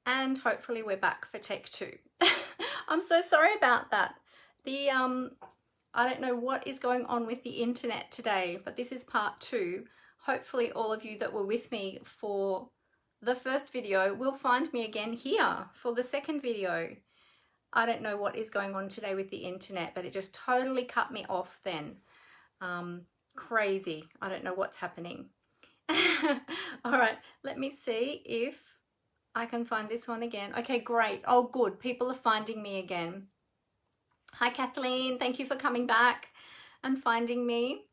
and hopefully we're back for take 2. I'm so sorry about that. I don't know what is going on with the internet today, but this is part 2. Hopefully all of you that were with me for the first video will find me again here for the second video. I don't know what is going on today with the internet, but it just totally cut me off then. Crazy. I don't know what's happening. All right, let me see if I can find this one again. Okay, great. Oh, good. People are finding me again. Hi, Kathleen. Thank you for coming back and finding me.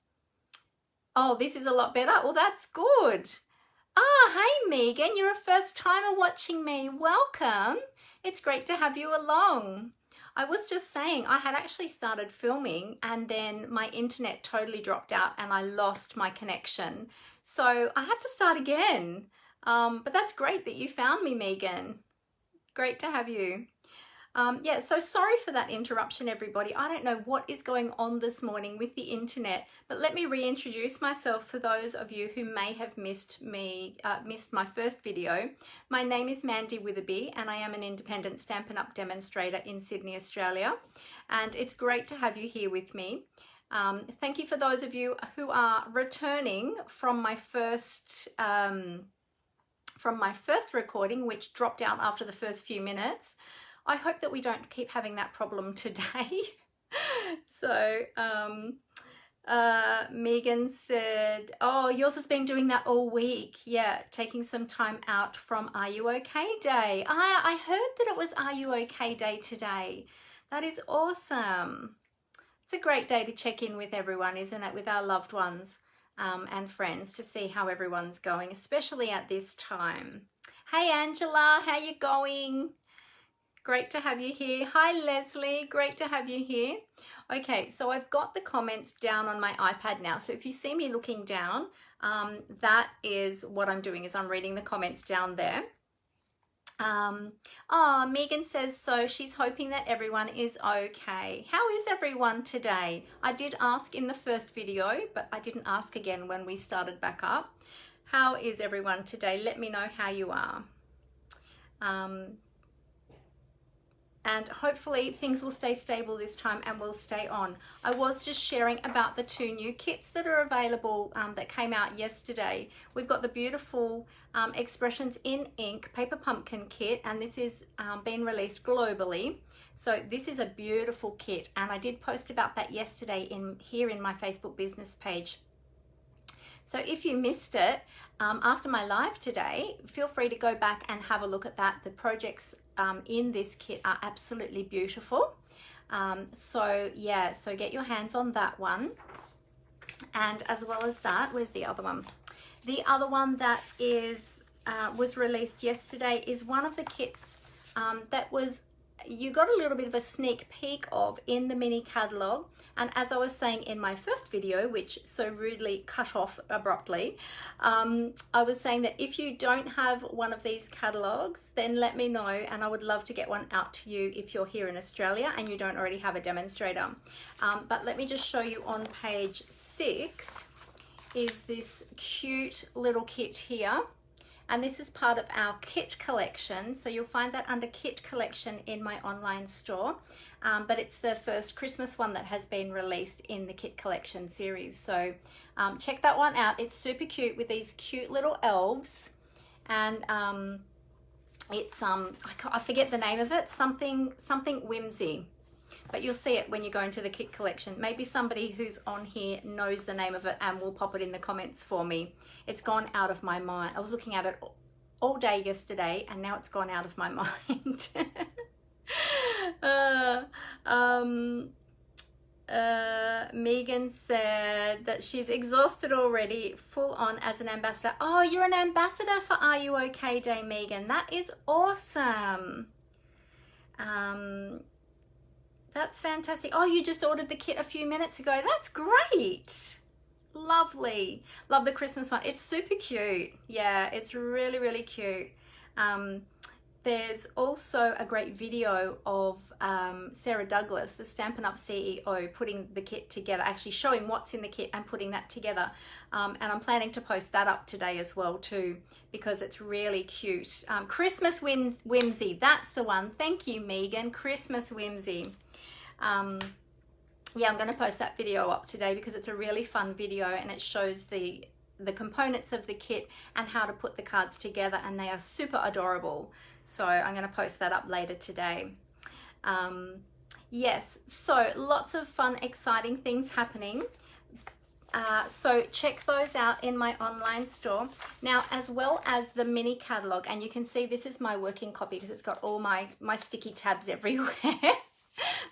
Oh, this is a lot better. Well, that's good. Ah, hey, Megan. You're a first timer watching me. Welcome. It's great to have you along. I was just saying I had actually started filming and then my internet totally dropped out and I lost my connection. So I had to start again. But that's great that you found me, Megan. Great to have you. Yeah, so sorry for that interruption, everybody. I don't know what is going on this morning with the internet, but let me reintroduce myself for those of you who may have missed my first video. My name is Mandy Witherby and I am an independent Stampin' Up! Demonstrator in Sydney, Australia. And it's great to have you here with me. Thank you for those of you who are returning from my first recording, which dropped out after the first few minutes. I hope that we don't keep having that problem today. So Megan said, oh, yours has been doing that all week. Yeah, taking some time out from Are You Okay Day. I heard that it was Are You Okay Day today. That is awesome. It's a great day to check in with everyone, isn't it? With our loved ones and friends, to see how everyone's going, especially at this time. Hey, Angela, how you going? Great to have you here. Hi, Leslie. Great to have you here. Okay, so I've got the comments down on my iPad now. So if you see me looking down, that is what I'm doing, is I'm reading the comments down there. Oh, Megan says so. She's hoping that everyone is okay. How is everyone today? I did ask in the first video, but I didn't ask again when we started back up. How is everyone today? Let me know how you are. And hopefully things will stay stable this time and will stay on. I was just sharing about the 2 new kits that are available that came out yesterday. We've got the beautiful Expressions in Ink Paper Pumpkin kit, and this is being released globally. So this is a beautiful kit, and I did post about that yesterday here in my Facebook business page. So if you missed it, after my live today, feel free to go back and have a look at that. The projects in this kit are absolutely beautiful. So yeah, so get your hands on that one. And as well as that, where's the other one? The other one that is was released yesterday is one of the kits that you got a little bit of a sneak peek of in the mini catalog. And as I was saying in my first video, which so rudely cut off abruptly, I was saying that if you don't have one of these catalogs, then let me know and I would love to get one out to you if you're here in Australia and you don't already have a demonstrator. But let me just show you on page 6 is this cute little kit here. And this is part of our kit collection. So you'll find that under kit collection in my online store. But it's the first Christmas one that has been released in the kit collection series. So check that one out. It's super cute with these cute little elves. And it's, I forget the name of it, something whimsy. But you'll see it when you go into the kit collection. Maybe somebody who's on here knows the name of it and will pop it in the comments for me. It's gone out of my mind. I was looking at it all day yesterday and now it's gone out of my mind. Megan said that she's exhausted already, full on as an ambassador. Oh, you're an ambassador for Are You Okay Day, Megan. That is awesome. That's fantastic. Oh, you just ordered the kit a few minutes ago. That's great. Lovely. Love the Christmas one. It's super cute. Yeah, it's really, really cute. there's also a great video of Sarah Douglas, the Stampin' Up CEO, putting the kit together, actually showing what's in the kit and putting that together. And I'm planning to post that up today as well too, because it's really cute. Christmas Whimsy, that's the one. Thank you, Megan. Christmas Whimsy. Yeah, I'm going to post that video up today because it's a really fun video, and it shows the components of the kit and how to put the cards together, and they are super adorable. So I'm going to post that up later today. Yes, so lots of fun, exciting things happening. So check those out in my online store. Now, as well as the mini catalog, and you can see this is my working copy because it's got all my sticky tabs everywhere.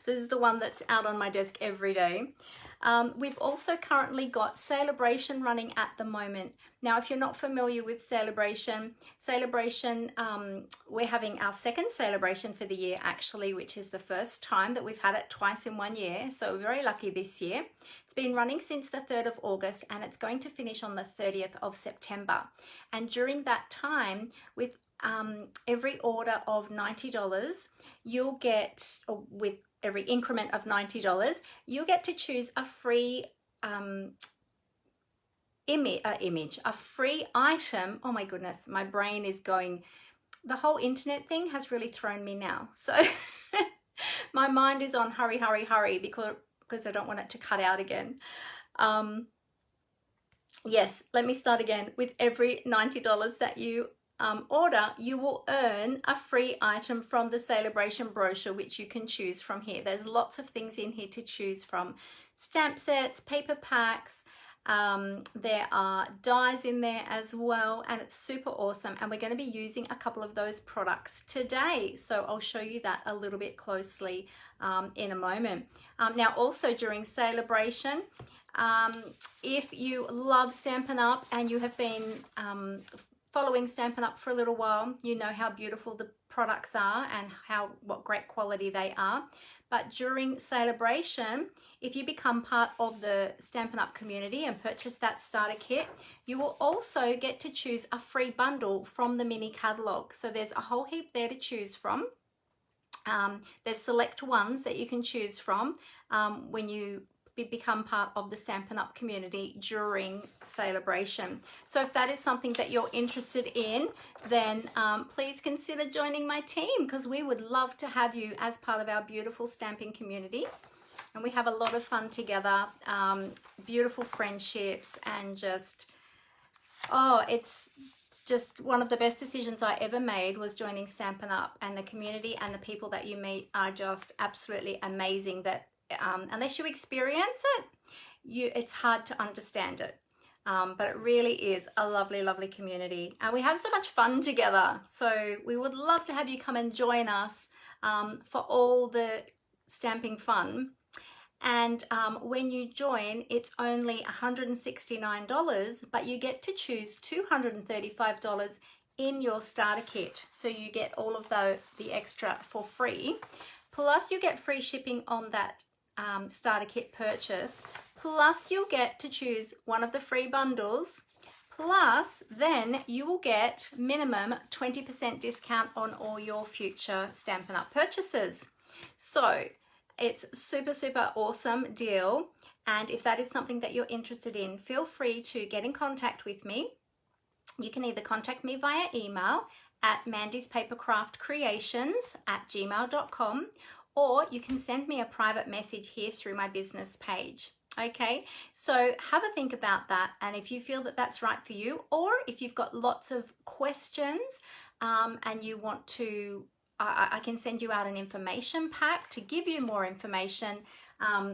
So this is the one that's out on my desk every day. We've also currently got Sale-A-Bration running at the moment. Now, if you're not familiar with Sale-A-Bration, we're having our second Sale-A-Bration for the year actually, which is the first time that we've had it twice in 1 year. So we're very lucky this year. It's been running since the 3rd of August and it's going to finish on the 30th of September. And during that time, with every order of $90, you'll get, or with every increment of $90, you'll get to choose a free a free item. Oh my goodness, my brain is going, the whole internet thing has really thrown me now. So my mind is on hurry, hurry, hurry, because I don't want it to cut out again. Yes, let me start again. With every $90 that you order, you will earn a free item from the Sale-A-Bration brochure, which you can choose from here. There's lots of things in here to choose from. Stamp sets, paper packs, there are dies in there as well, and it's super awesome. And we're going to be using a couple of those products today, so I'll show you that a little bit closely in a moment. Now, also during Sale-A-Bration, if you love Stampin' Up and you have been following Stampin' Up for a little while, you know how beautiful the products are and what great quality they are. But during Sale-A-Bration, if you become part of the Stampin' Up community and purchase that starter kit, you will also get to choose a free bundle from the mini catalog. So there's a whole heap there to choose from. There's select ones that you can choose from when you become part of the Stampin' Up community during Sale-A-Bration. So if that is something that you're interested in, then please consider joining my team, because we would love to have you as part of our beautiful stamping community. And we have a lot of fun together, beautiful friendships, and just, oh, it's just one of the best decisions I ever made was joining Stampin' Up, and the community and the people that you meet are just absolutely amazing. That unless you experience it, it's hard to understand it. But it really is a lovely, lovely community. And we have so much fun together. So we would love to have you come and join us for all the stamping fun. And when you join, it's only $169, but you get to choose $235 in your starter kit. So you get all of the extra for free. Plus you get free shipping on that starter kit purchase, plus you'll get to choose one of the free bundles, plus then you will get minimum 20% discount on all your future Stampin' Up purchases. So it's super, super awesome deal. And if that is something that you're interested in, feel free to get in contact with me. You can either contact me via email at mandyspapercraftcreations@gmail.com, or you can send me a private message here through my business page. Okay, so have a think about that, and if you feel that that's right for you, or if you've got lots of questions and you want to, I can send you out an information pack to give you more information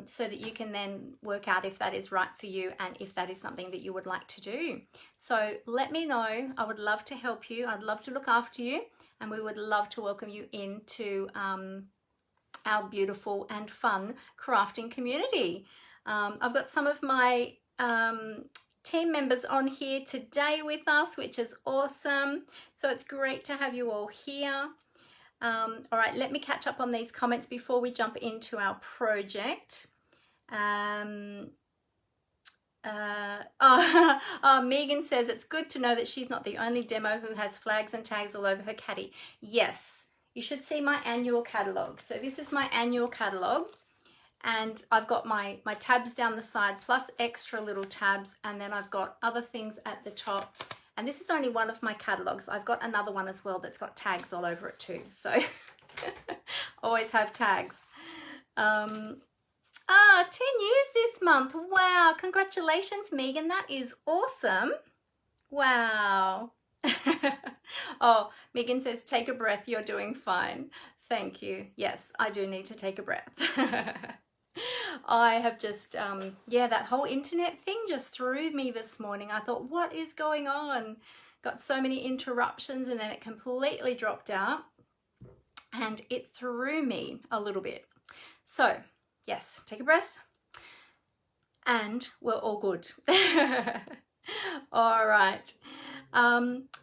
so that you can then work out if that is right for you and if that is something that you would like to do. So let me know. I would love to help you. I'd love to look after you, and we would love to welcome you into our beautiful and fun crafting community. I've got some of my team members on here today with us, which is awesome. So it's great to have you all here. All right, let me catch up on these comments before we jump into our project. Megan says it's good to know that she's not the only demo who has flags and tags all over her caddy. Yes, you should see my annual catalogue. So this is my annual catalogue, and I've got my tabs down the side plus extra little tabs, and then I've got other things at the top. And this is only one of my catalogues. I've got another one as well that's got tags all over it too. So always have tags. 10 years this month. Wow, congratulations, Megan. That is awesome. Wow. Oh, Megan says, take a breath. You're doing fine. Thank you. Yes, I do need to take a breath. I have just, yeah, that whole internet thing just threw me this morning. I thought, what is going on? Got so many interruptions, and then it completely dropped out and it threw me a little bit. So, yes, take a breath, and we're all good. All right.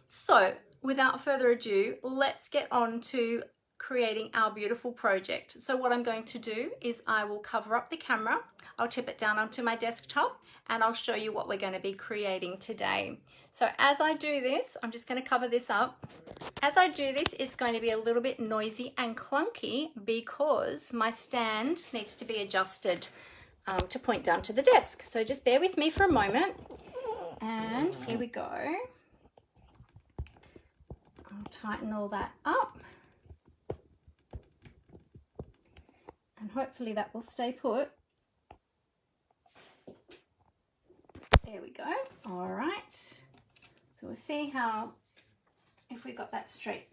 So without further ado, let's get on to creating our beautiful project. So what I'm going to do is I will cover up the camera, I'll tip it down onto my desktop, and I'll show you what we're going to be creating today. So as I do this, I'm just going to cover this up. As I do this, it's going to be a little bit noisy and clunky because my stand needs to be adjusted to point down to the desk. So just bear with me for a moment. And here we go. I'll tighten all that up. And hopefully that will stay put. There we go. All right. So we'll see how, if we got that straight.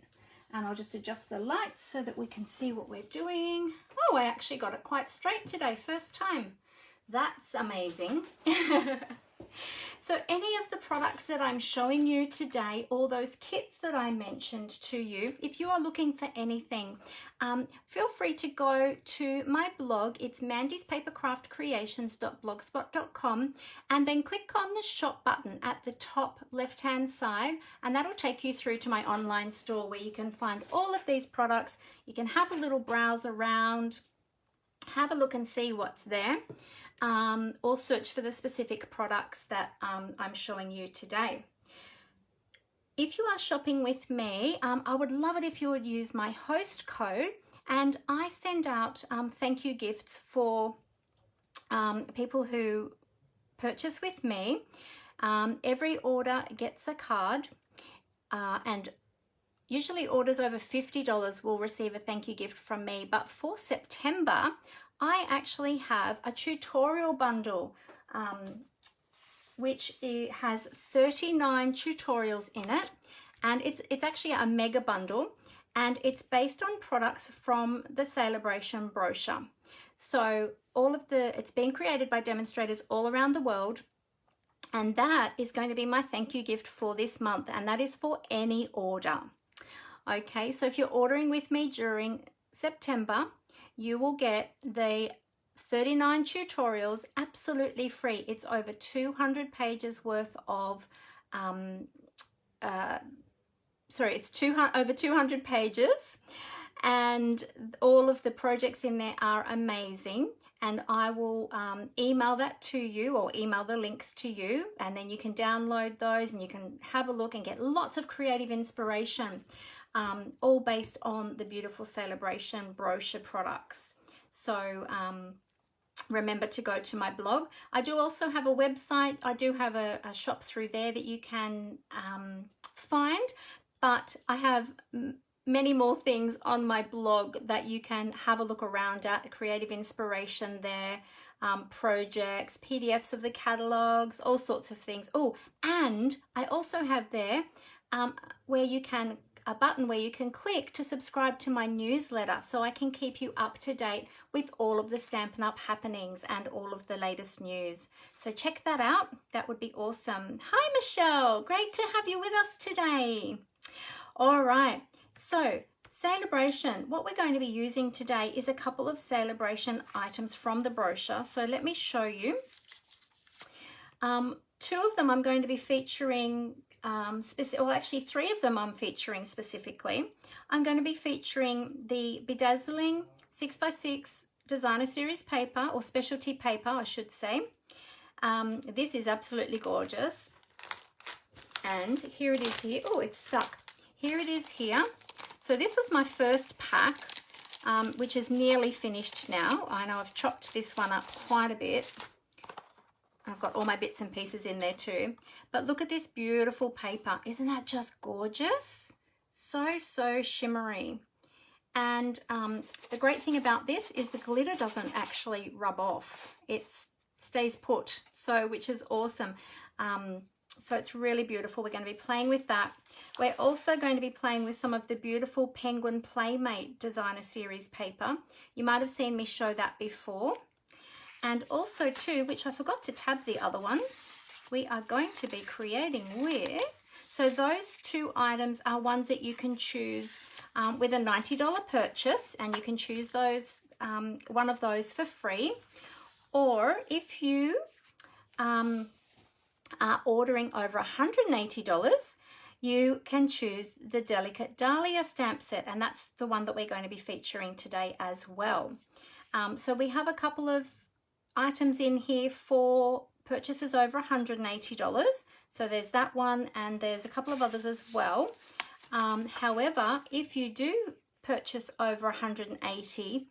And I'll just adjust the lights so that we can see what we're doing. Oh, I actually got it quite straight today, first time. That's amazing. So any of the products that I'm showing you today, all those kits that I mentioned to you, if you are looking for anything, feel free to go to my blog. It's mandyspapercraftcreations.blogspot.com, and then click on the shop button at the top left hand side, and that'll take you through to my online store where you can find all of these products. You can have a little browse around, have a look and see what's there. Or search for the specific products that I'm showing you today. If you are shopping with me, I would love it if you would use my host code, and I send out thank you gifts for people who purchase with me. Every order gets a card, and usually orders over $50 will receive a thank you gift from me. But for September, I actually have a tutorial bundle, which has 39 tutorials in it, and it's actually a mega bundle, and it's based on products from the Sale-A-Bration brochure. So it's being created by demonstrators all around the world, and that is going to be my thank you gift for this month, and that is for any order. Okay, so if you're ordering with me during September, you will get the 39 tutorials absolutely free. It's over 200 pages worth of, it's over 200 pages, and all of the projects in there are amazing. And I will email that to you, or email the links to you, and then you can download those and you can have a look and get lots of creative inspiration. All based on the beautiful Sale-A-Bration brochure products. So remember to go to my blog. I do also have a website. I do have a shop through there that you can find, but I have many more things on my blog that you can have a look around at. Creative inspiration there, projects, PDFs of the catalogs, all sorts of things. Oh, and I also have there a button where you can click to subscribe to my newsletter, so I can keep you up to date with all of the Stampin' Up! Happenings and all of the latest news. So check that out. That would be awesome. Hi, Michelle. Great to have you with us today. All right. So Sale-A-Bration, what we're going to be using today is a couple of Sale-A-Bration items from the brochure. So let me show you. Two of them I'm going to be featuring actually 3 of them I'm featuring specifically. I'm going to be featuring the Bedazzling 6x6 designer series paper, or specialty paper I should say, This is absolutely gorgeous. And here it is here. Oh, it's stuck. Here it is here. So this was my first pack, which is nearly finished now. I know I've chopped this one up quite a bit. I've got all my bits and pieces in there too. But look at this beautiful paper. Isn't that just gorgeous? So, so shimmery. And the great thing about this is the glitter doesn't actually rub off. It stays put, so which is awesome. So it's really beautiful. We're going to be playing with that. We're also going to be playing with some of the beautiful Penguin Playmate Designer Series paper. You might have seen me show that before. And also too, which I forgot to tab the other one, we are going to be creating with, so those two items are ones that you can choose with a $90 purchase, and you can choose those, one of those for free. Or if you are ordering over $180, you can choose the Delicate Dahlia stamp set, and that's the one that we're going to be featuring today as well. So we have a couple of items in here for purchases over $180. So there's that one, and there's a couple of others as well. However, if you do purchase over $180,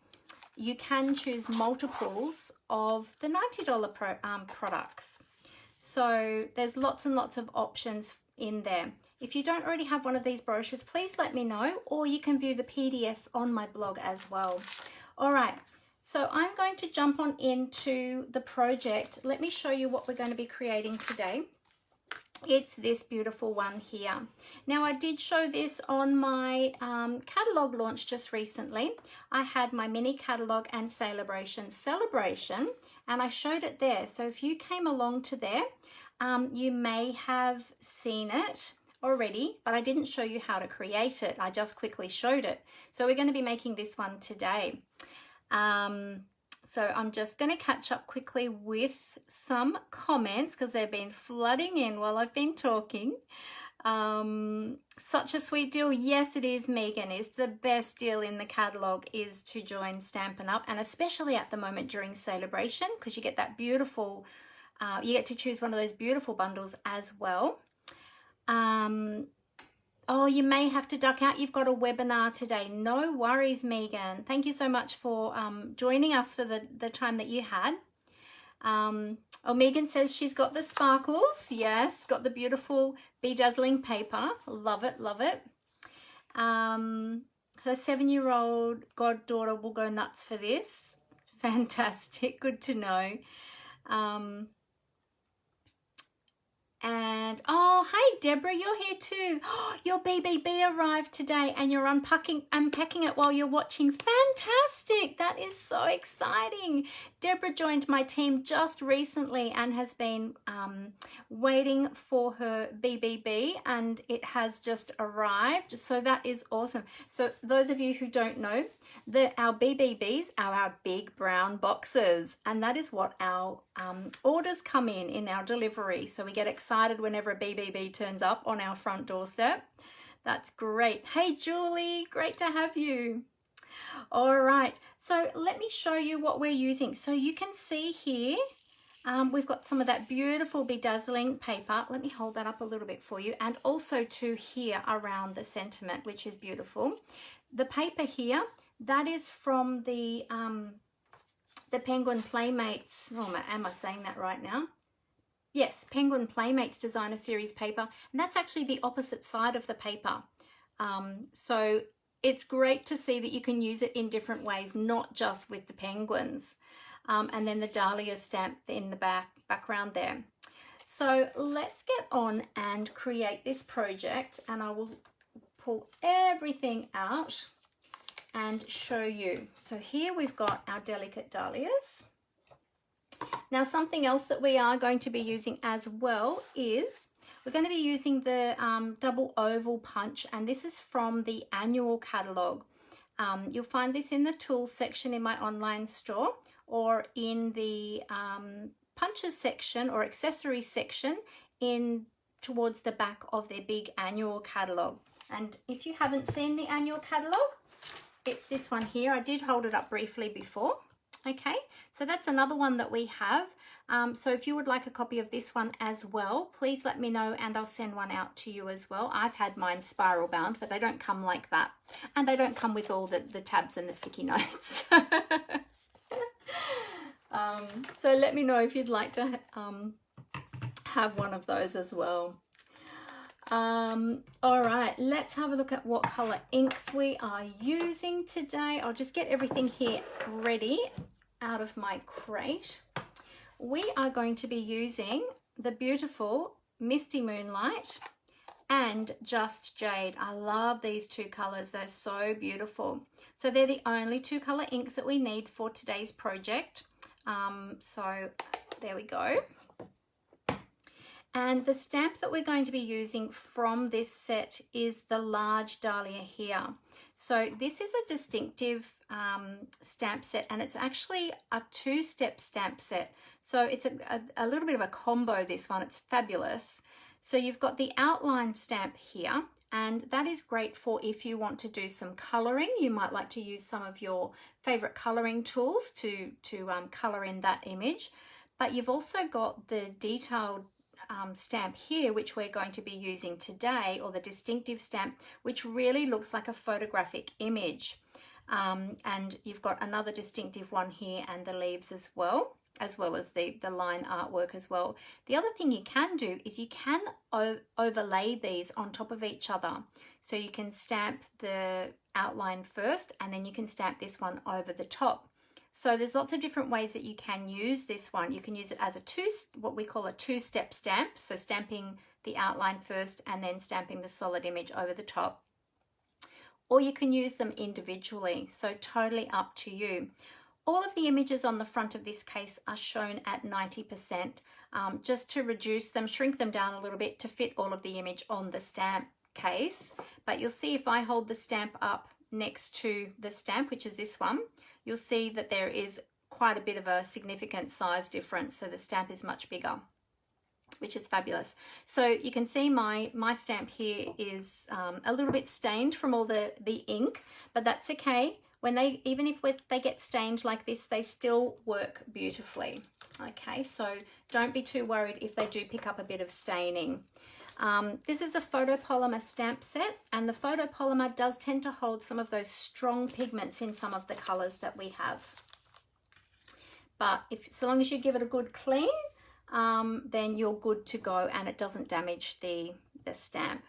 you can choose multiples of the $90 products. So there's lots and lots of options in there. If you don't already have one of these brochures, please let me know, or you can view the PDF on my blog as well. All right, so I'm going to jump on into the project. Let me show you what we're going to be creating today. It's this beautiful one here. Now, I did show this on my catalog launch just recently. I had my mini catalog and Sale-A-Bration celebration, and I showed it there. So if you came along to there, you may have seen it already, but I didn't show you how to create it. I just quickly showed it. So we're going to be making this one today. So I'm just going to catch up quickly with some comments because they've been flooding in while I've been talking. Such a sweet deal. Yes, it is, Megan. It's the best deal in the catalog is to join Stampin' Up, and especially at the moment during Sale-A-Bration, because you get that beautiful, you get to choose one of those beautiful bundles as well. Oh, you may have to duck out. You've got a webinar today. No worries, Megan. Thank you so much for joining us for the time that you had. Oh, Megan says she's got the sparkles. Yes, got the beautiful bedazzling paper. Love it, love it. Her 7-year-old goddaughter will go nuts for this. Fantastic. Good to know. And oh, hey Deborah, you're here too. Oh, your BBB arrived today and you're unpacking it while you're watching. Fantastic. That is so exciting. Deborah joined my team just recently and has been waiting for her BBB, and it has just arrived. So that is awesome. So those of you who don't know, our BBBs are our big brown boxes, and that is what our orders come in our delivery. So we get excited whenever a BBB turns up on our front doorstep. That's great. Hey Julie, great to have you. All right, so let me show you what we're using. So you can see here, we've got some of that beautiful bedazzling paper. Let me hold that up a little bit for you, and also to here around the sentiment, which is beautiful. The paper here, that is from the Penguin Playmates. Oh, am I saying that right now? Yes, Penguin Playmates Designer Series paper, and that's actually the opposite side of the paper. So it's great to see that you can use it in different ways, not just with the penguins. And then the Dahlia stamp in the background there. So let's get on and create this project, and I will pull everything out and show you. So here we've got our Delicate Dahlias. Now, something else that we are going to be using as well is we're going to be using the double oval punch, and this is from the annual catalog. You'll find this in the tools section in my online store, or in the punches section or accessories section towards the back of their big annual catalog. And if you haven't seen the annual catalog, it's this one here. I did hold it up briefly before. Okay, so that's another one that we have. So if you would like a copy of this one as well, please let me know and I'll send one out to you as well. I've had mine spiral bound, but they don't come like that. And they don't come with all the tabs and the sticky notes. So let me know if you'd like to have one of those as well. All right, let's have a look at what color inks we are using today. I'll just get everything here ready out of my crate. We are going to be using the beautiful Misty Moonlight and Just Jade. I love these two colors. They're so beautiful. So they're the only two color inks that we need for today's project. So there we go. And the stamp that we're going to be using from this set is the large Dahlia here. So this is a distinctive stamp set, and it's actually a two-step stamp set. So it's a little bit of a combo, this one. It's fabulous. So you've got the outline stamp here, and that is great for if you want to do some coloring. You might like to use some of your favorite coloring tools to color in that image. But you've also got the detailed stamp here, which we're going to be using today, or the distinctive stamp, which really looks like a photographic image. And you've got another distinctive one here and the leaves as well as the line artwork as well. The other thing you can do is you can overlay these on top of each other. So you can stamp the outline first and then you can stamp this one over the top. So there's lots of different ways that you can use this one. You can use it as what we call a two-step stamp. So stamping the outline first and then stamping the solid image over the top. Or you can use them individually. So totally up to you. All of the images on the front of this case are shown at 90%, just to reduce them, shrink them down a little bit to fit all of the image on the stamp case. But you'll see if I hold the stamp up next to the stamp, which is this one, you'll see that there is quite a bit of a significant size difference. So the stamp is much bigger, which is fabulous. So you can see my stamp here is a little bit stained from all the ink, but that's okay. Even if they get stained like this, they still work beautifully. Okay, so don't be too worried if they do pick up a bit of staining. This is a photopolymer stamp set, and the photopolymer does tend to hold some of those strong pigments in some of the colors that we have. But so long as you give it a good clean, then you're good to go and it doesn't damage the stamp.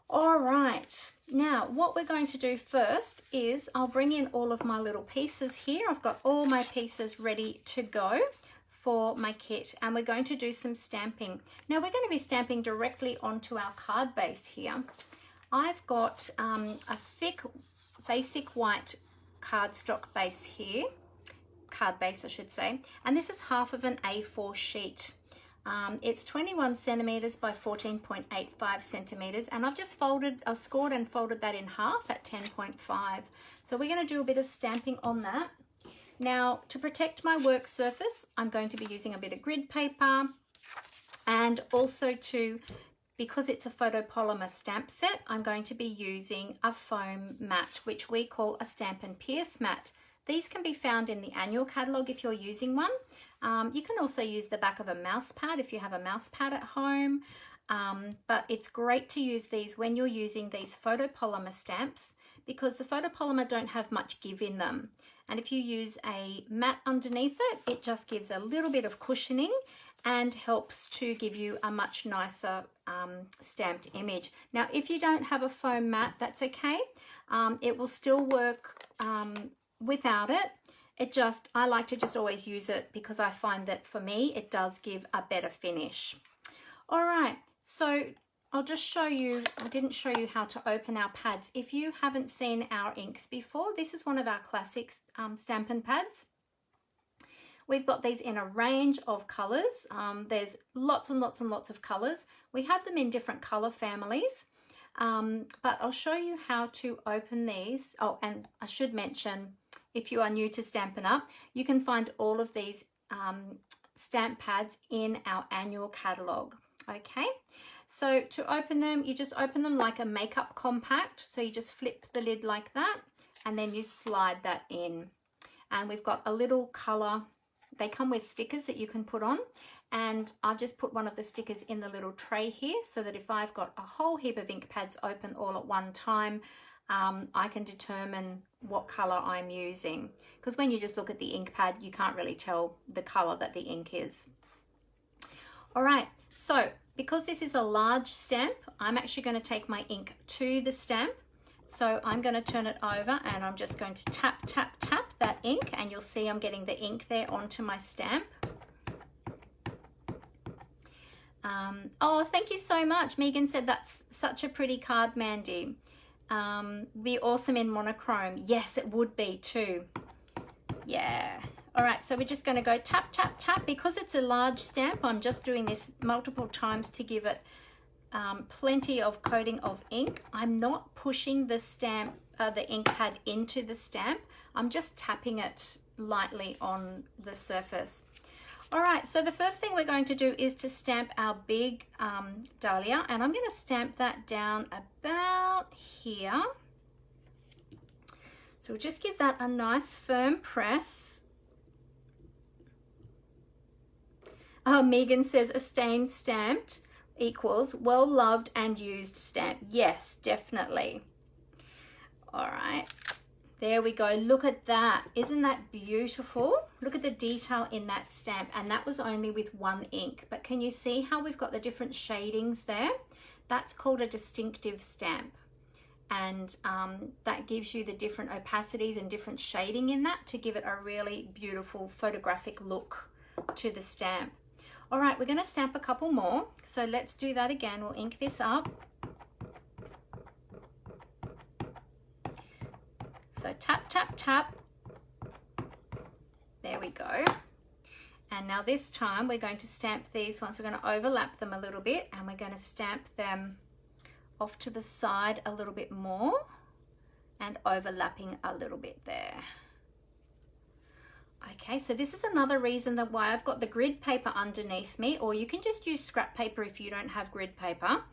All right, now what we're going to do first is I'll bring in all of my little pieces here. I've got all my pieces ready to go for my kit, and we're going to do some stamping. Now we're going to be stamping directly onto our card base here. I've got a thick basic white cardstock base here, card base I should say, and this is half of an A4 sheet. It's 21 centimeters by 14.85 centimeters, and I've just scored and folded that in half at 10.5. So we're going to do a bit of stamping on that. Now, to protect my work surface, I'm going to be using a bit of grid paper, and also because it's a photopolymer stamp set, I'm going to be using a foam mat, which we call a Stamp and Pierce mat. These can be found in the annual catalogue if you're using one. You can also use the back of a mouse pad if you have a mouse pad at home. But it's great to use these when you're using these photopolymer stamps, because the photopolymer don't have much give in them. And if you use a mat underneath it, it just gives a little bit of cushioning and helps to give you a much nicer stamped image. Now, if you don't have a foam mat, that's okay. It will still work without it. I like to just always use it because I find that for me, it does give a better finish. All right, so I'll just show you, I didn't show you how to open our pads. If you haven't seen our inks before, this is one of our classic Stampin' Pads. We've got these in a range of colors. There's lots and lots and lots of colors. We have them in different color families, but I'll show you how to open these. Oh, and I should mention, if you are new to Stampin' Up, you can find all of these stamp pads in our annual catalogue. Okay, so to open them, you just open them like a makeup compact. So you just flip the lid like that, and then you slide that in. and we've got a little color. They come with stickers that you can put on, and I've just put one of the stickers in the little tray here so that if I've got a whole heap of ink pads open all at one time, I can determine what color I'm using, because when you just look at the ink pad you can't really tell the color that the ink is. All right, so because this is a large stamp, I'm actually going to take my ink to the stamp. So I'm going to turn it over and I'm just going to tap, tap, tap that ink, and you'll see I'm getting the ink there onto my stamp. Oh, thank you so much. Megan said that's such a pretty card, Mandy. Be awesome in monochrome. Yes, it would be too. Yeah. All right, so we're just going to go tap, tap, tap. Because it's a large stamp, I'm just doing this multiple times to give it plenty of coating of ink. I'm not pushing the stamp, the ink pad into the stamp. I'm just tapping it lightly on the surface. All right, so the first thing we're going to do is to stamp our big dahlia, and I'm going to stamp that down about here. So we'll just give that a nice firm press. Oh, Megan says a stain stamped equals well loved and used stamp. Yes, definitely. All right, there we go. Look at that. Isn't that beautiful? Look at the detail in that stamp, and that was only with one ink. But can you see how we've got the different shadings there? That's called a distinctive stamp, and that gives you the different opacities and different shading in that to give it a really beautiful photographic look to the stamp. All right, we're going to stamp a couple more, so let's do that again. We'll ink this up. So tap, tap, tap. There we go. And now this time we're going to stamp these ones. We're going to overlap them a little bit, and we're going to stamp them off to the side a little bit more and overlapping a little bit there. Okay, so this is another reason that why I've got the grid paper underneath me, or you can just use scrap paper if you don't have grid paper,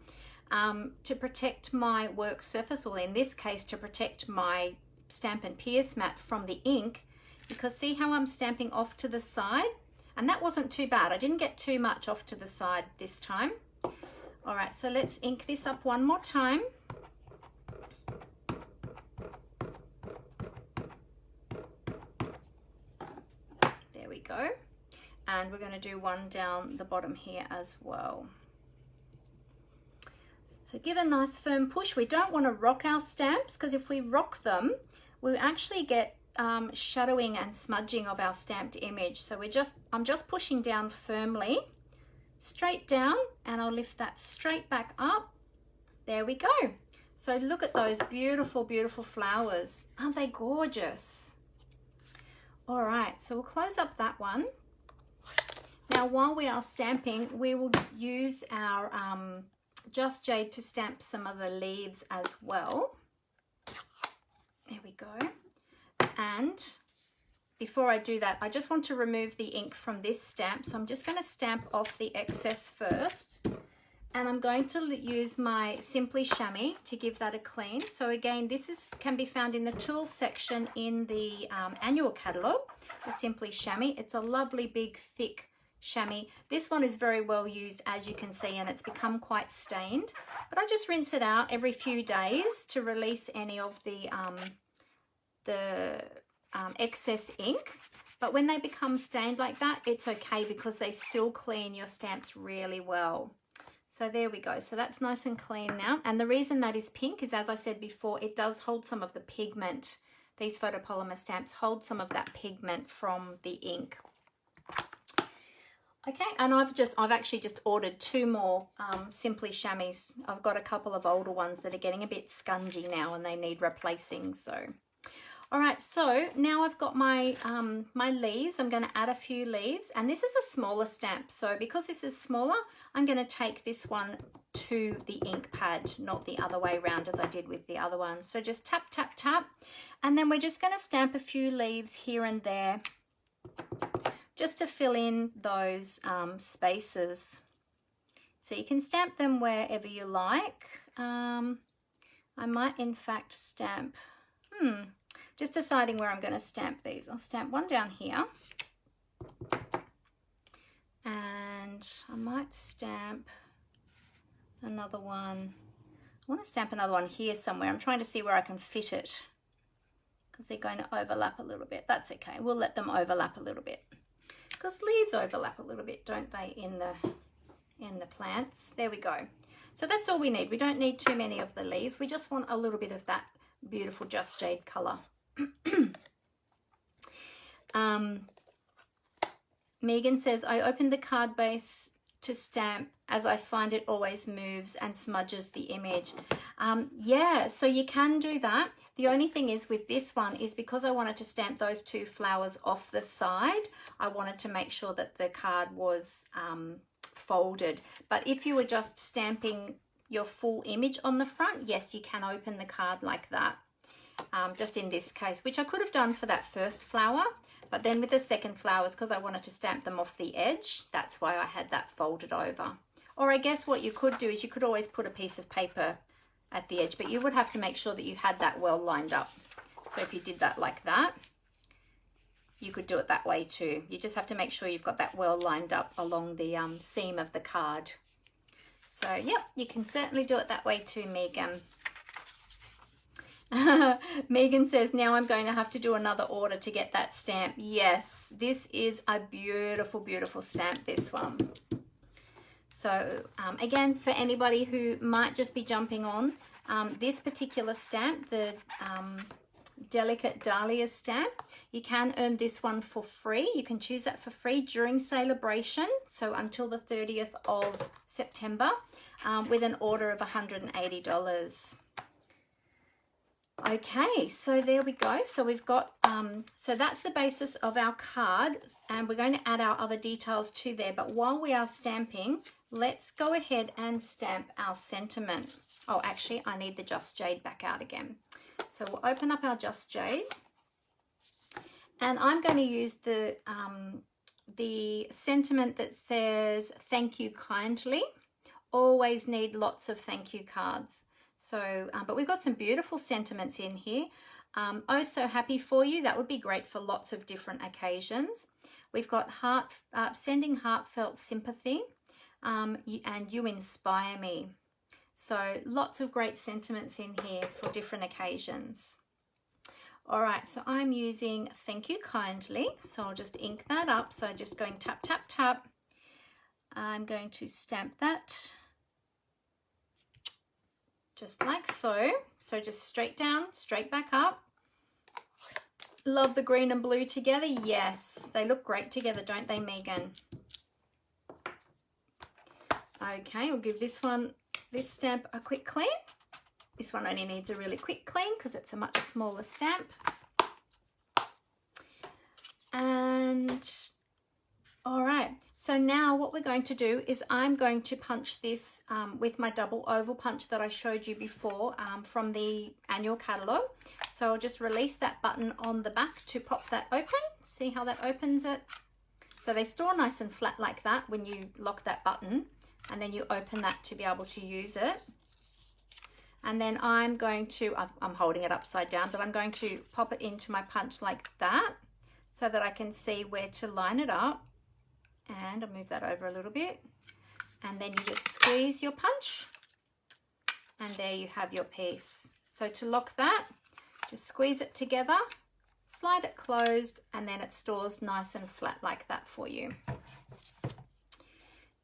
to protect my work surface, or in this case to protect my Stampin' Pierce mat from the ink, because see how I'm stamping off to the side? And that wasn't too bad. I didn't get too much off to the side this time. All right, so let's ink this up one more time. There we go. And we're going to do one down the bottom here as well. So give a nice firm push. We don't want to rock our stamps, because if we rock them, we'll actually get shadowing and smudging of our stamped image. So I'm just pushing down firmly, straight down, and I'll lift that straight back up. There we go. So look at those beautiful, beautiful flowers. Aren't they gorgeous? All right, so we'll close up that one. Now, while we are stamping, we will use our Just Jade to stamp some of the leaves as well. There we go. And before I do that, I just want to remove the ink from this stamp. So I'm just going to stamp off the excess first. And I'm going to use my Simply Chamois to give that a clean. So again, this can be found in the tools section in the annual catalogue, the Simply Chamois. It's a lovely big thick chamois. This one is very well used, as you can see, and it's become quite stained. But I just rinse it out every few days to release any of the excess ink. But when they become stained like that, it's okay, because they still clean your stamps really well. So there we go. So that's nice and clean now. And the reason that is pink is, as I said before, it does hold some of the pigment. These photopolymer stamps hold some of that pigment from the ink. Okay, and I've actually just ordered 2 more Simply Chamois. I've got a couple of older ones that are getting a bit scungy now and they need replacing. So, all right, so now I've got my my leaves. I'm going to add a few leaves, and this is a smaller stamp. So because this is smaller, I'm going to take this one to the ink pad, not the other way around as I did with the other one. So just tap, tap, tap, and then we're just going to stamp a few leaves here and there, just to fill in those spaces. So you can stamp them wherever you like. I might in fact stamp, Just deciding where I'm going to stamp these. I'll stamp one down here. And I might stamp another one. I want to stamp another one here somewhere. I'm trying to see where I can fit it because they're going to overlap a little bit. That's okay. We'll let them overlap a little bit because leaves overlap a little bit, don't they, in the plants. There we go. So that's all we need. We don't need too many of the leaves. We just want a little bit of that beautiful Just Jade color. Megan says, I opened the card base to stamp as I find it always moves and smudges the image. Yeah, so you can do that. The only thing is with this one is because I wanted to stamp those two flowers off the side, I wanted to make sure that the card was folded. But if you were just stamping your full image on the front, yes, you can open the card like that. Just in this case, which I could have done for that first flower, but then with the second flowers, because I wanted to stamp them off the edge, that's why I had that folded over. Or I guess what you could do is you could always put a piece of paper at the edge, but you would have to make sure that you had that well lined up. So if you did that like that, you could do it that way too. You just have to make sure you've got that well lined up along the seam of the card. So yep, you can certainly do it that way too, Megan. Megan says, now I'm going to have to do another order to get that stamp. Yes, this is a beautiful, beautiful stamp, this one. So again, for anybody who might just be jumping on, this particular stamp, the Delicate Dahlias stamp, you can earn this one for free. You can choose that for free during Sale-A-Bration, so until the 30th of September, with an order of $180. Okay, so there we go. So we've got, so that's the basis of our card, and we're going to add our other details to there. But while we are stamping, let's go ahead and stamp our sentiment. Oh, actually, I need the Just Jade back out again. So we'll open up our Just Jade, and I'm going to use the sentiment that says, thank you kindly. Always need lots of thank you cards. So, but we've got some beautiful sentiments in here. Oh, so happy for you. That would be great for lots of different occasions. We've got sending heartfelt sympathy, and you inspire me. So lots of great sentiments in here for different occasions. All right, so I'm using thank you kindly. So I'll just ink that up. So just going tap, tap, tap. I'm going to stamp that. Just like so. So just straight down, straight back up. Love the green and blue together. Yes, they look great together, don't they, Megan? Okay, we'll give this stamp a quick clean. This one only needs a really quick clean because it's a much smaller stamp. And all right, so now what we're going to do is I'm going to punch this with my double oval punch that I showed you before from the annual catalogue. So I'll just release that button on the back to pop that open. See how that opens it? So they store nice and flat like that when you lock that button, and then you open that to be able to use it. And then I'm going to, I'm holding it upside down, but I'm going to pop it into my punch like that so that I can see where to line it up. And I'll move that over a little bit. And then you just squeeze your punch. And there you have your piece. So to lock that, just squeeze it together, slide it closed, and then it stores nice and flat like that for you.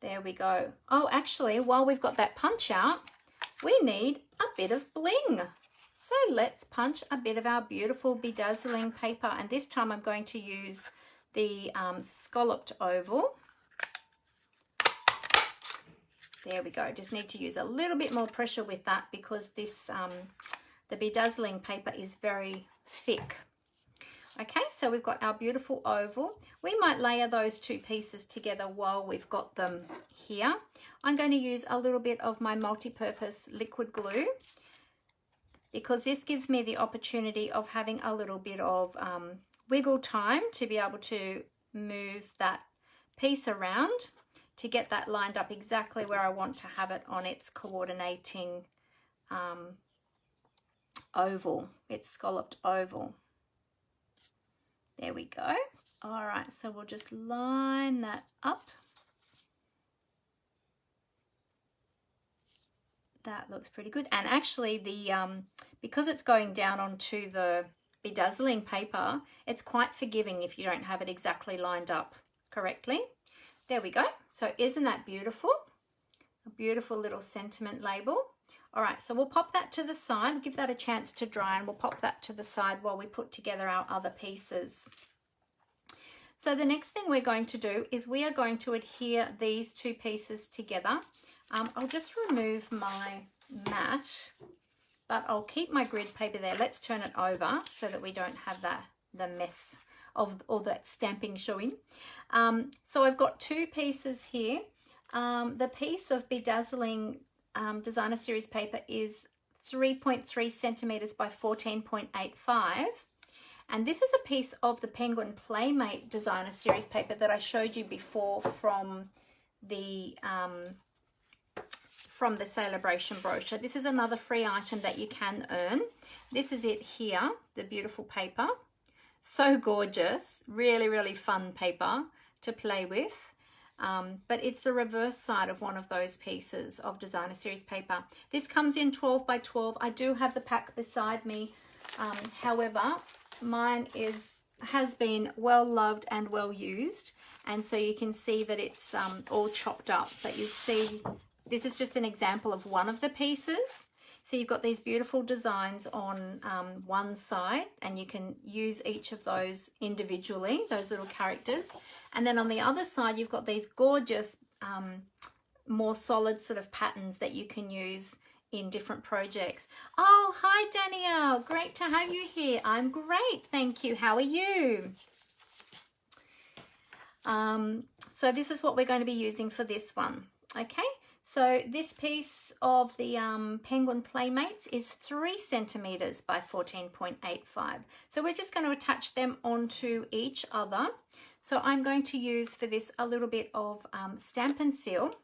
There we go. Oh, actually, while we've got that punch out, we need a bit of bling. So let's punch a bit of our beautiful bedazzling paper. And this time I'm going to use the scalloped oval. There we go. Just need to use a little bit more pressure with that because this the bedazzling paper is very thick. Okay, so we've got our beautiful oval. We might layer those two pieces together while we've got them here. I'm going to use a little bit of my multi-purpose liquid glue because this gives me the opportunity of having a little bit of wiggle time to be able to move that piece around to get that lined up exactly where I want to have it on its coordinating oval, its scalloped oval. There we go. All right, so we'll just line that up. That looks pretty good. And actually because it's going down onto the bedazzling paper, it's quite forgiving if you don't have it exactly lined up correctly. There we go. So isn't that beautiful? A beautiful little sentiment label. All right, so we'll pop that to the side, give that a chance to dry, and we'll pop that to the side while we put together our other pieces. So the next thing we're going to do is we are going to adhere these two pieces together. I'll just remove my mat, but I'll keep my grid paper there. Let's turn it over so that we don't have the mess of all that stamping showing. So I've got two pieces here. The piece of Bedazzling Designer Series paper is 3.3 centimeters by 14.85. And this is a piece of the Penguin Playmate Designer Series paper that I showed you before from the Sale-A-Bration brochure. This is another free item that you can earn. This is it here, the beautiful paper. So gorgeous, really, really fun paper to play with. But it's the reverse side of one of those pieces of Designer Series paper. This comes in 12 by 12. I do have the pack beside me. However, mine has been well loved and well used, and so you can see that it's all chopped up. But you see, this is just an example of one of the pieces. So you've got these beautiful designs on one side, and you can use each of those individually, those little characters. And then on the other side, you've got these gorgeous, more solid sort of patterns that you can use in different projects. Oh, hi Danielle, great to have you here. I'm great, thank you. How are you? So this is what we're going to be using for this one. Okay, so this piece of the Penguin Playmates is 3 centimeters by 14.85. So we're just going to attach them onto each other. So I'm going to use for this a little bit of Stamp and Seal,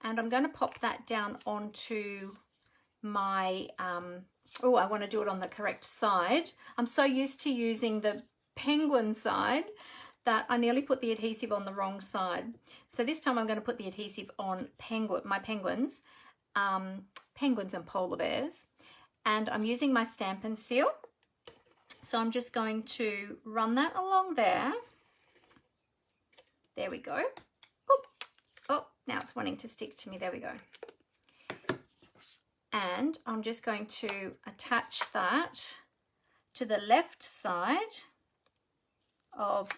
and I'm going to pop that down onto my, oh, I want to do it on the correct side. I'm so used to using the penguin side that I nearly put the adhesive on the wrong side. So this time I'm going to put the adhesive on my penguins, penguins and polar bears, and I'm using my Stamp and Seal. So I'm just going to run that along there. There we go. Oop. Oh, now it's wanting to stick to me. There we go. And I'm just going to attach that to the left side of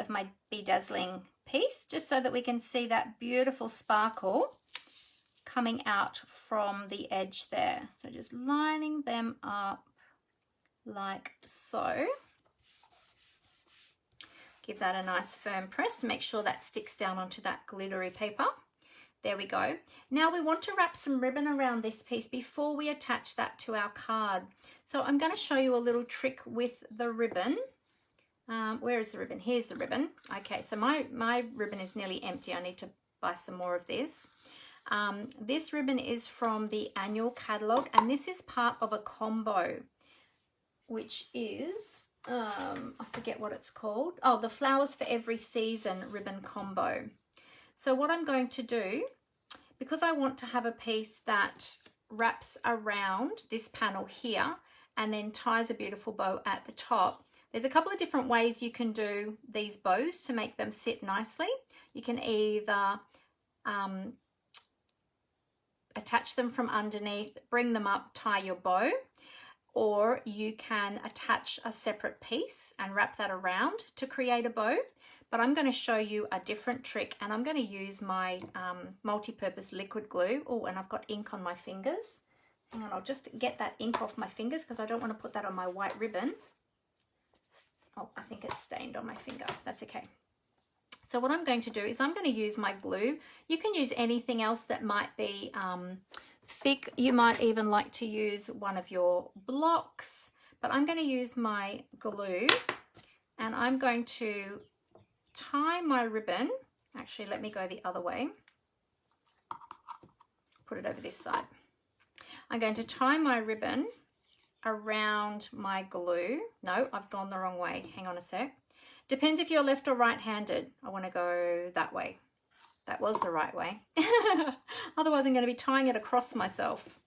my bedazzling piece, just so that we can see that beautiful sparkle coming out from the edge there. So just lining them up like so. Give that a nice firm press to make sure that sticks down onto that glittery paper. There we go. Now we want to wrap some ribbon around this piece before we attach that to our card. So I'm going to show you a little trick with the ribbon. Where is the ribbon? Here's the ribbon. Okay, so my ribbon is nearly empty. I need to buy some more of this. This ribbon is from the annual catalogue, and this is part of a combo, which is, I forget what it's called. Oh, the Flowers for Every Season ribbon combo. So what I'm going to do, because I want to have a piece that wraps around this panel here and then ties a beautiful bow at the top, there's a couple of different ways you can do these bows to make them sit nicely. You can either attach them from underneath, bring them up, tie your bow, or you can attach a separate piece and wrap that around to create a bow. But I'm going to show you a different trick, and I'm going to use my multi-purpose liquid glue. Oh, and I've got ink on my fingers. Hang on, I'll just get that ink off my fingers because I don't want to put that on my white ribbon. Oh, I think it's stained on my finger. That's okay. So what I'm going to do is I'm going to use my glue. You can use anything else that might be thick. You might even like to use one of your blocks, but I'm going to use my glue, and I'm going to tie my ribbon. Actually, let me go the other way. Put it over this side. I'm going to tie my ribbon around my glue. No, I've gone the wrong way. Hang on a sec. Depends if you're left or right-handed. I want to go that way. That was the right way. Otherwise, I'm going to be tying it across myself.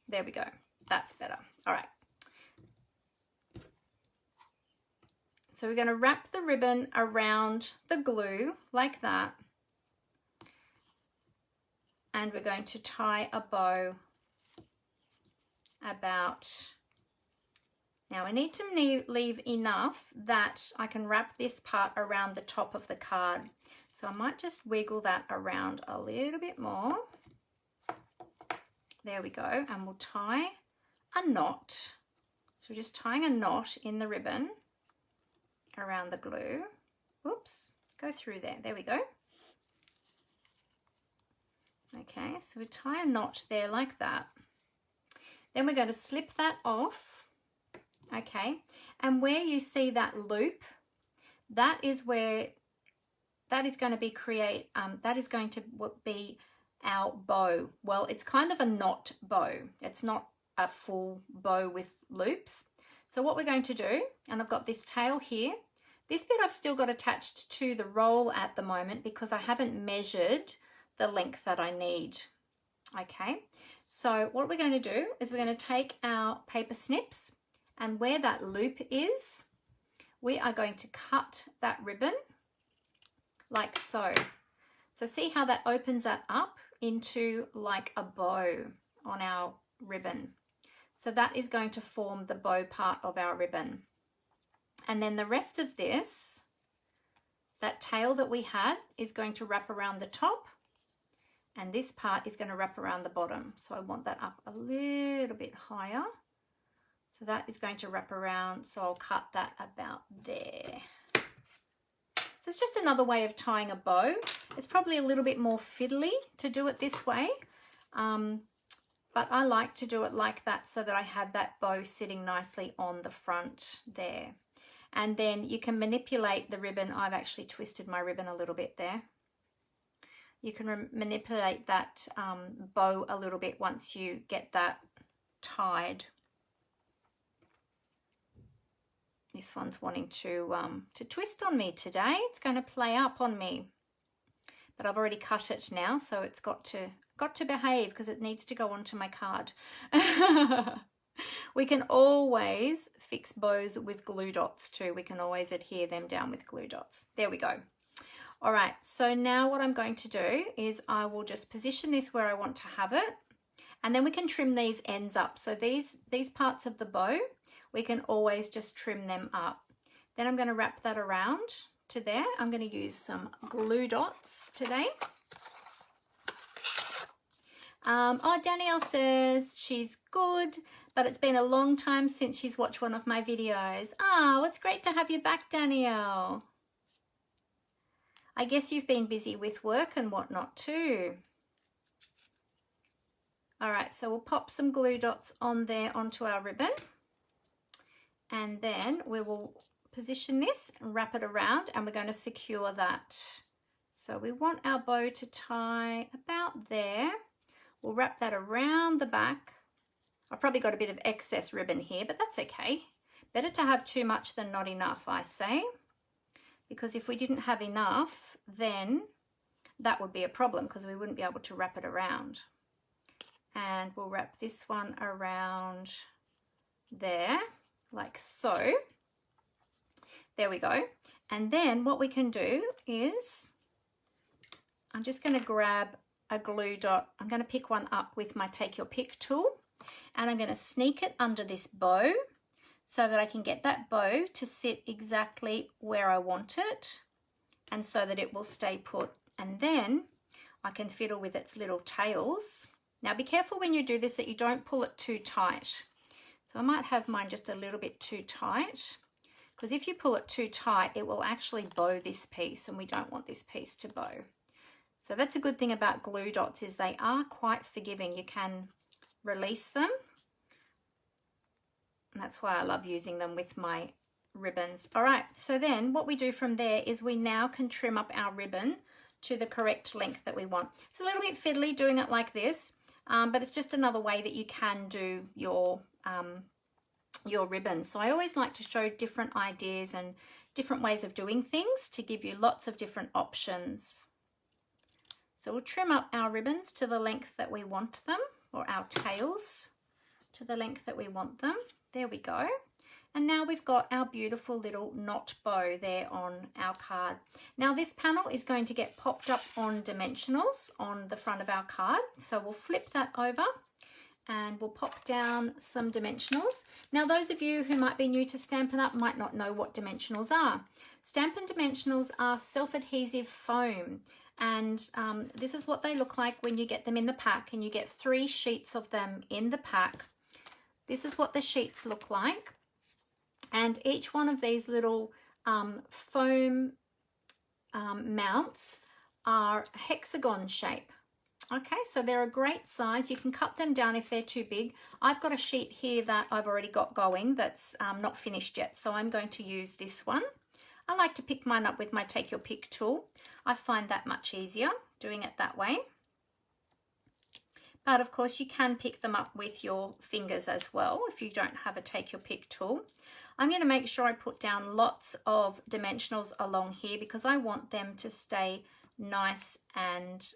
There we go. That's better. All right. So we're going to wrap the ribbon around the glue like that. And we're going to tie a bow about... Now I need to leave enough that I can wrap this part around the top of the card. So I might just wiggle that around a little bit more. There we go. And we'll tie a knot. So we're just tying a knot in the ribbon around the glue. Oops, go through there. There we go. Okay, so we tie a knot there like that. Then we're going to slip that off. Okay, and where you see that loop, that is where that is going to be that is going to be our bow. Well, it's kind of a knot bow. It's not a full bow with loops. So what we're going to do, and I've got this tail here. This bit I've still got attached to the roll at the moment because I haven't measured the length that I need. Okay, so what we're going to do is we're going to take our paper snips, and where that loop is, we are going to cut that ribbon like so. So see how that opens that up into like a bow on our ribbon. So that is going to form the bow part of our ribbon. And then the rest of this, that tail that we had, is going to wrap around the top, and this part is going to wrap around the bottom. So I want that up a little bit higher. So that is going to wrap around, so I'll cut that about there. So it's just another way of tying a bow. It's probably a little bit more fiddly to do it this way, but I like to do it like that so that I have that bow sitting nicely on the front there. And then you can manipulate the ribbon. I've actually twisted my ribbon a little bit there. You can manipulate that bow a little bit once you get that tied. This one's wanting to twist on me today. It's going to play up on me, but I've already cut it now, so it's got to behave because it needs to go onto my card. We can always fix bows with glue dots too. We can always adhere them down with glue dots. There we go. All right, so now what I'm going to do is I will just position this where I want to have it, and then we can trim these ends up. So these parts of the bow, we can always just trim them up. Then I'm going to wrap that around to there. I'm going to use some glue dots today. Oh, Danielle says she's good, but it's been a long time since she's watched one of my videos. Oh, it's great to have you back, Danielle. I guess you've been busy with work and whatnot too. All right, so we'll pop some glue dots on there onto our ribbon. And then we will position this and wrap it around, and we're going to secure that. So we want our bow to tie about there. We'll wrap that around the back. I've probably got a bit of excess ribbon here, but that's okay. Better to have too much than not enough, I say. Because if we didn't have enough, then that would be a problem because we wouldn't be able to wrap it around. And we'll wrap this one around there, like so. There we go. And then what we can do is, I'm just going to grab a glue dot. I'm going to pick one up with my Take Your Pick tool, and I'm going to sneak it under this bow so that I can get that bow to sit exactly where I want it, and so that it will stay put. And then I can fiddle with its little tails. Now be careful when you do this that you don't pull it too tight. So I might have mine just a little bit too tight, because if you pull it too tight, it will actually bow this piece, and we don't want this piece to bow. So that's a good thing about glue dots, is they are quite forgiving. You can release them. And that's why I love using them with my ribbons. All right, so then what we do from there is we now can trim up our ribbon to the correct length that we want. It's a little bit fiddly doing it like this. but it's just another way that you can do your ribbons. So I always like to show different ideas and different ways of doing things to give you lots of different options. So we'll trim up our ribbons to the length that we want them, or our tails to the length that we want them. There we go. And now we've got our beautiful little knot bow there on our card. Now this panel is going to get popped up on dimensionals on the front of our card. So we'll flip that over and we'll pop down some dimensionals. Now those of you who might be new to Stampin' Up! Might not know what dimensionals are. Stampin' Dimensionals are self-adhesive foam, and this is what they look like when you get them in the pack, and you get 3 sheets of them in the pack. This is what the sheets look like, and each one of these little foam mounts are hexagon shape. Okay, so they're a great size. You can cut them down if they're too big. I've got a sheet here that I've already got going that's not finished yet, so I'm going to use this one. I like to pick mine up with my Take Your Pick tool. I find that much easier doing it that way. But of course you can pick them up with your fingers as well if you don't have a Take Your Pick tool. I'm going to make sure I put down lots of dimensionals along here because I want them to stay nice, and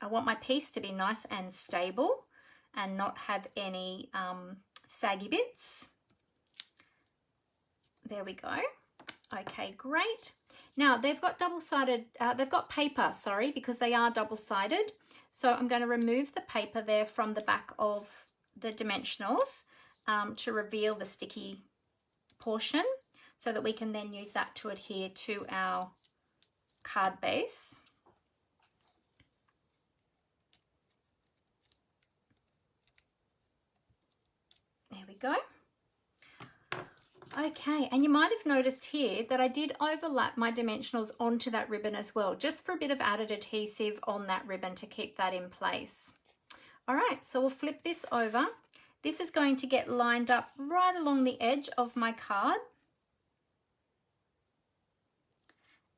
I want my piece to be nice and stable and not have any saggy bits. There we go. Okay, great. Now they've got double-sided, they've got paper, sorry, because they are double-sided. So I'm going to remove the paper there from the back of the dimensionals to reveal the sticky portion so that we can then use that to adhere to our card base. There we go. Okay, and you might have noticed here that I did overlap my dimensionals onto that ribbon as well, just for a bit of added adhesive on that ribbon to keep that in place. All right, so we'll flip this over. This is going to get lined up right along the edge of my card.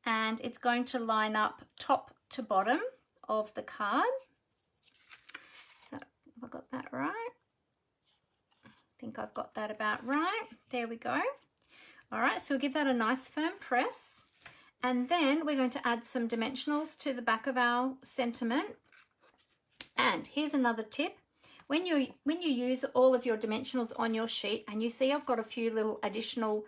And it's going to line up top to bottom of the card. So have I got that right? I think I've got that about right. There we go. All right, so we'll give that a nice firm press, and then we're going to add some dimensionals to the back of our sentiment. And here's another tip: when you use all of your dimensionals on your sheet, and you see I've got a few little additional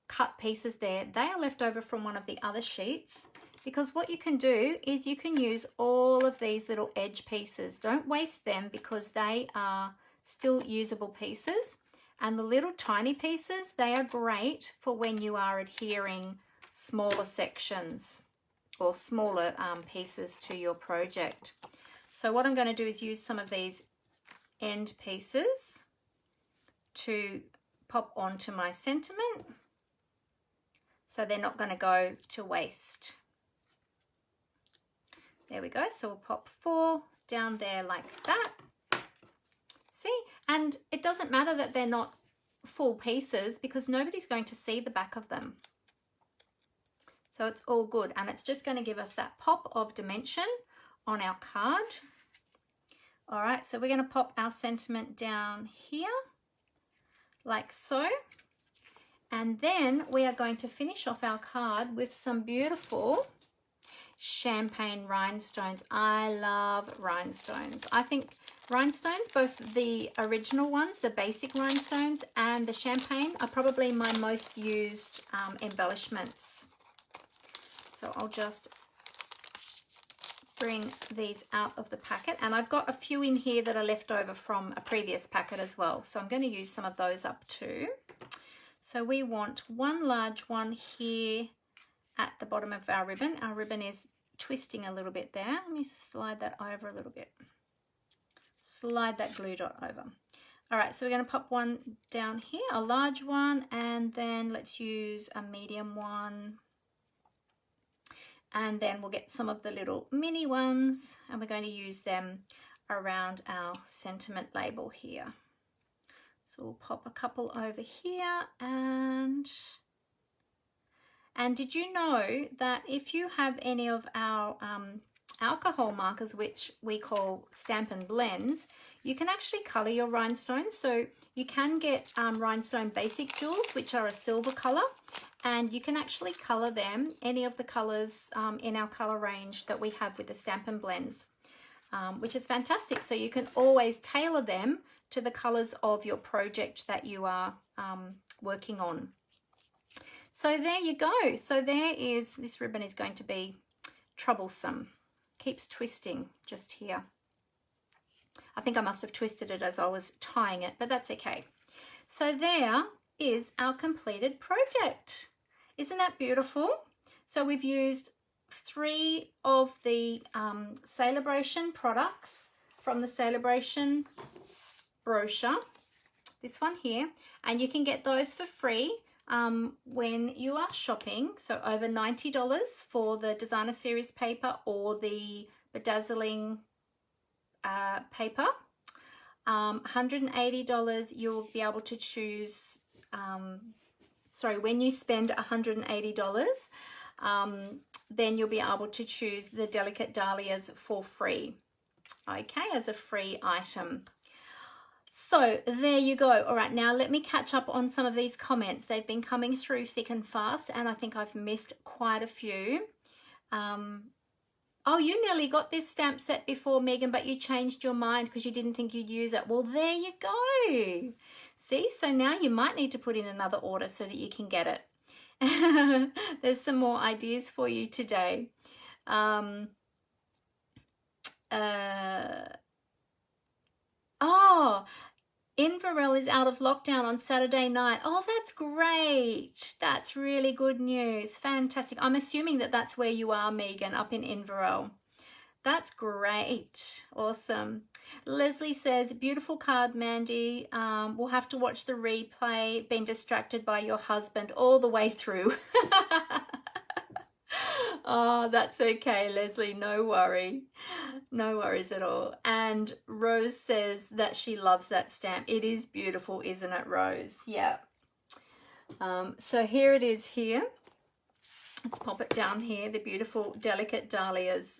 cut pieces there, they are left over from one of the other sheets, because what you can do is you can use all of these little edge pieces. Don't waste them because they are still usable pieces. And the little tiny pieces, they are great for when you are adhering smaller sections or smaller pieces to your project. So what I'm going to do is use some of these end pieces to pop onto my sentiment, so they're not going to go to waste. There we go. So we'll pop 4 down there like that. See, and it doesn't matter that they're not full pieces because nobody's going to see the back of them. So it's all good, and it's just going to give us that pop of dimension on our card. All right, so we're going to pop our sentiment down here like so. And then we are going to finish off our card with some beautiful champagne rhinestones. I love rhinestones. I think rhinestones, both the original ones, the basic rhinestones, and the champagne are probably my most used embellishments. So I'll just bring these out of the packet, and I've got a few in here that are left over from a previous packet as well, so I'm going to use some of those up too. So we want one large one here at the bottom of our ribbon. Our ribbon is twisting a little bit there. Let me slide that over a little bit. Slide that glue dot over. All right, so we're going to pop one down here, a large one, and then let's use a medium one. And then we'll get some of the little mini ones, and we're going to use them around our sentiment label here. So we'll pop a couple over here, and did you know that if you have any of our alcohol markers, which we call Stampin' Blends, you can actually color your rhinestones. So you can get rhinestone basic jewels, which are a silver color, and you can actually color them any of the colors in our color range that we have with the Stampin' Blends, which is fantastic. So you can always tailor them to the colors of your project that you are working on. So there you go. So there is, this ribbon is going to be troublesome. Keeps twisting just here. I think I must have twisted it as I was tying it, but that's okay. So there is our completed project. Isn't that beautiful? So we've used 3 of the Sale-A-Bration products from the Sale-A-Bration brochure, this one here, and you can get those for free when you are shopping. So over $90 for the designer series paper or the bedazzling paper. $180 you'll be able to choose, when you spend $180, then you'll be able to choose the Delicate Dahlias for free, okay, as a free item. So there you go. All right, now let me catch up on some of these comments. They've been coming through thick and fast, and I think I've missed quite a few. Oh, you nearly got this stamp set before, Megan, but you changed your mind because you didn't think you'd use it. Well, there you go. See, so now you might need to put in another order so that you can get it. There's some more ideas for you today. Oh, Inverell is out of lockdown on Saturday night. Oh, that's great. That's really good news. Fantastic. I'm assuming that that's where you are, Megan, up in Inverell. That's great. Awesome. Leslie says, beautiful card, Mandy. We'll have to watch the replay. Been distracted by your husband all the way through. Oh, that's okay, Leslie. No worry. No worries at all. And Rose says that she loves that stamp. It is beautiful, isn't it, Rose? Yeah. So here it is here. Let's pop it down here. The beautiful Delicate Dahlias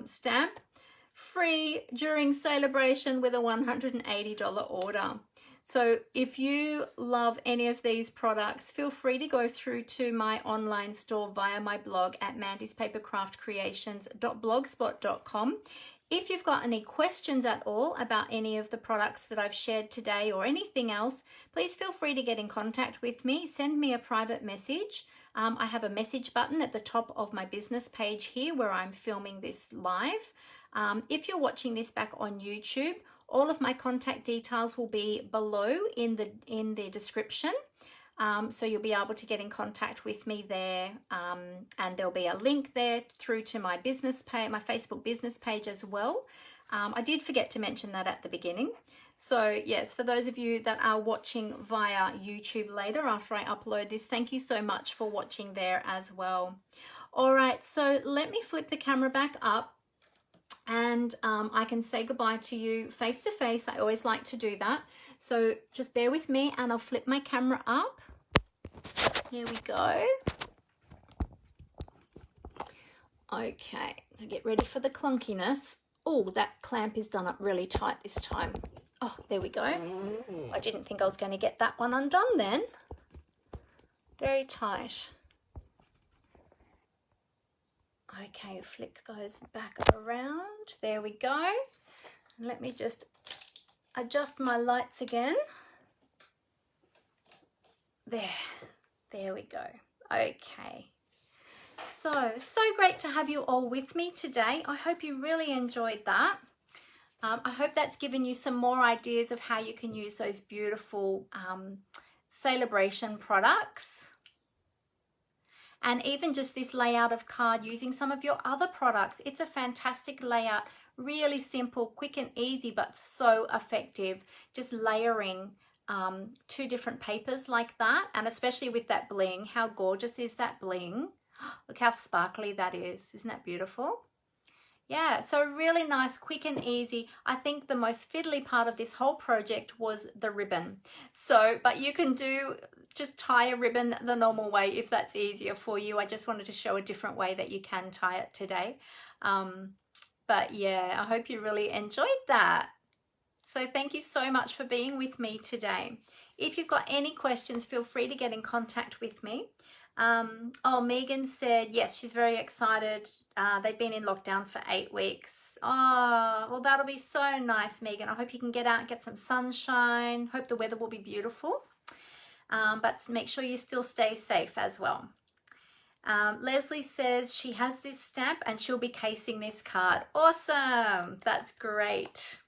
stamp. Free during Sale-A-Bration with a $180 order. So if you love any of these products, feel free to go through to my online store via my blog at mandyspapercraftcreations.blogspot.com. If you've got any questions at all about any of the products that I've shared today or anything else, please feel free to get in contact with me. Send me a private message. I have a message button at the top of my business page here where I'm filming this live. If you're watching this back on YouTube, all of my contact details will be below in the description. So you'll be able to get in contact with me there, and there'll be a link there through to my business page, my Facebook business page as well. I did forget to mention that at the beginning. So yes, for those of you that are watching via YouTube later after I upload this, thank you so much for watching there as well. All right, so let me flip the camera back up. And I can say goodbye to you face to face. I always like to do that. So just bear with me and I'll flip my camera up. Here we go. Okay, so get ready for the clunkiness. Oh, that clamp is done up really tight this time. Oh, there we go. I didn't think I was going to get that one undone then. Very tight. Okay, flick those back around. There we go. Let me just adjust my lights again. There we go. Okay. So great to have you all with me today. I hope you really enjoyed that. I hope that's given you some more ideas of how you can use those beautiful Sale-A-Bration products. And even just this layout of card using some of your other products. It's a fantastic layout, really simple, quick and easy, but so effective. Just layering 2 different papers like that, and especially with that bling. How gorgeous is that bling? Look how sparkly that is. Isn't that beautiful? Yeah, so really nice, quick and easy. I think the most fiddly part of this whole project was the ribbon. So, but you can just tie a ribbon the normal way if that's easier for you. I just wanted to show a different way that you can tie it today. But yeah, I hope you really enjoyed that. So thank you so much for being with me today. If you've got any questions, feel free to get in contact with me. Oh, Megan said, yes, she's very excited. They've been in lockdown for 8 weeks. Oh, well, that'll be so nice, Megan. I hope you can get out and get some sunshine. Hope the weather will be beautiful. But make sure you still stay safe as well. Leslie says she has this stamp and she'll be casing this card. Awesome. That's great.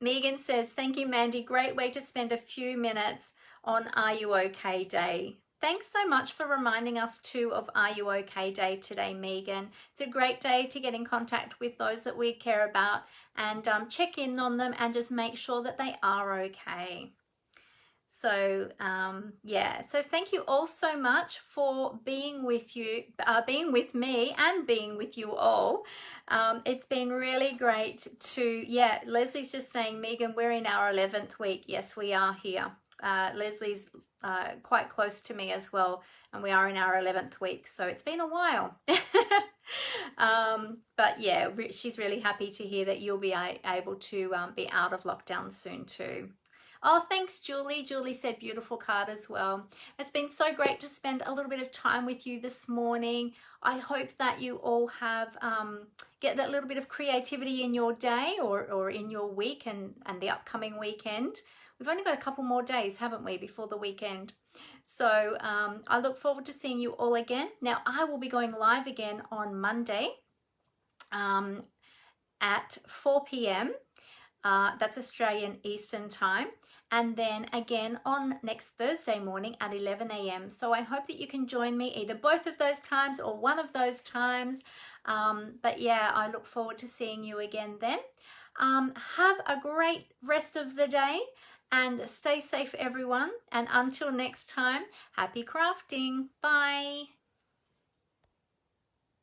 Megan says, thank you, Mandy. Great way to spend a few minutes on Are You OK Day. Thanks so much for reminding us too of Are You OK Day today, Megan. It's a great day to get in contact with those that we care about and check in on them and just make sure that they are okay. So yeah, so thank you all so much for being with you, being with me and being with you all. It's been really great to, yeah, Leslie's just saying, Megan, we're in our 11th week. Yes, we are here. Leslie's quite close to me as well, and we are in our 11th week, so it's been a while. But yeah, she's really happy to hear that you'll be able to be out of lockdown soon too. Oh, thanks, Julie. Julie said beautiful card as well. It's been so great to spend a little bit of time with you this morning. I hope that you all have get that little bit of creativity in your day or in your week and the upcoming weekend. We've only got a couple more days, haven't we, before the weekend? So I look forward to seeing you all again. Now, I will be going live again on Monday at 4 p.m. That's Australian Eastern Time. And then again on next Thursday morning at 11 a.m. So I hope that you can join me either both of those times or one of those times. But yeah, I look forward to seeing you again then. Have a great rest of the day and stay safe, everyone. And until next time, happy crafting. Bye.